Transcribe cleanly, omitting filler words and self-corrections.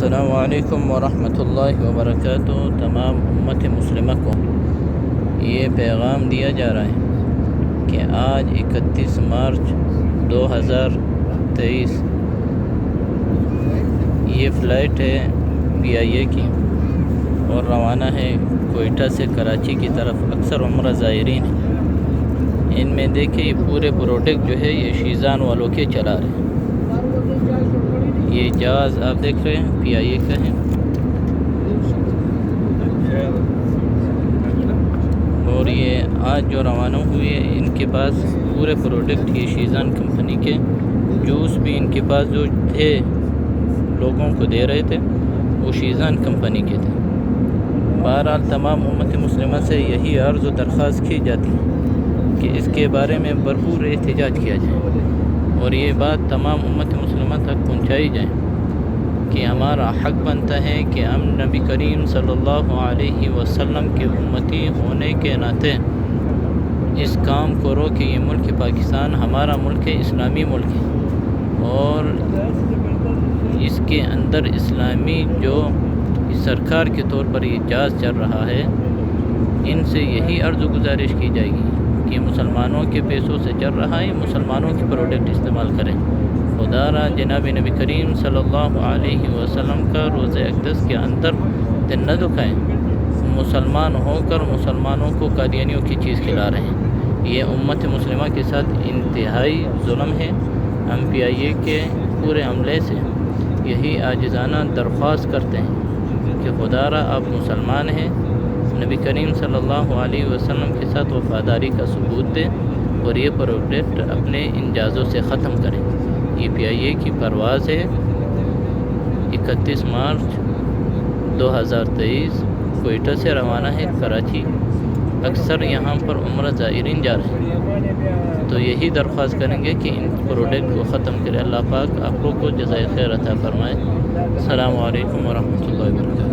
السلام علیکم ورحمۃ اللہ وبرکاتہ۔ تمام امت مسلمہ کو یہ پیغام دیا جا رہا ہے کہ آج 31 مارچ 2023 یہ فلائٹ ہے PIA کی اور روانہ ہے کوئٹہ سے کراچی کی طرف۔ اکثر عمرہ زائرین ہیں، ان میں دیکھیں یہ پورے پروڈکٹ جو ہے یہ شیزان والوں کے چلا رہے ہیں۔ یہ جہاز آپ دیکھ رہے ہیں PIA کا ہے، اور یہ آج جو روانہ ہوئی ہے ان کے پاس پورے پروڈکٹ یہ شیزان کمپنی کے جوس بھی ان کے پاس جو تھے لوگوں کو دے رہے تھے وہ شیزان کمپنی کے تھے۔ بہرحال تمام امت مسلمہ سے یہی عرض و درخواست کی جاتی ہے کہ اس کے بارے میں بھرپور احتجاج کیا جائے اور یہ بات تمام امت مسلمہ تک پہنچائی جائے کہ ہمارا حق بنتا ہے کہ ہم نبی کریم صلی اللہ علیہ وسلم کے امتی ہونے کے ناطے اس کام کو روکیں۔ یہ ملک پاکستان ہمارا ملک ہے، اسلامی ملک ہے، اور اس کے اندر اسلامی جو سرکار کے طور پر یہ جہاز چل رہا ہے، ان سے یہی عرض و گزارش کی جائے گی کہ مسلمانوں کے پیسوں سے چل رہا ہے، مسلمانوں کے پروڈکٹ استعمال کریں۔ خدا را جناب نبی کریم صلی اللہ علیہ وسلم کا روزہ اقدس کے اندر دن نہ دکھائیں۔ مسلمان ہو کر مسلمانوں کو قادیانیوں کی چیز کھلا رہے ہیں، یہ امت مسلمہ کے ساتھ انتہائی ظلم ہے۔ ہم PIA کے پورے عملے سے یہی عاجزانہ درخواست کرتے ہیں کہ خدا را آپ مسلمان ہیں، نبی کریم صلی اللہ علیہ وسلم کے ساتھ وفاداری کا ثبوت دیں اور یہ پروڈکٹ اپنے ان جہازوں سے ختم کریں۔ یہ PIA کی پرواز ہے 31 مارچ 2023 کوئٹہ سے روانہ ہے کراچی۔ اکثر یہاں پر عمرہ زائرین جا رہے ہیں، تو یہی درخواست کریں گے کہ ان پروڈکٹ کو ختم کرے۔ اللہ پاک آپ لوگ کو جزائے خیر عطا فرمائے۔ السلام علیکم ورحمۃ اللہ وبرکاتہ۔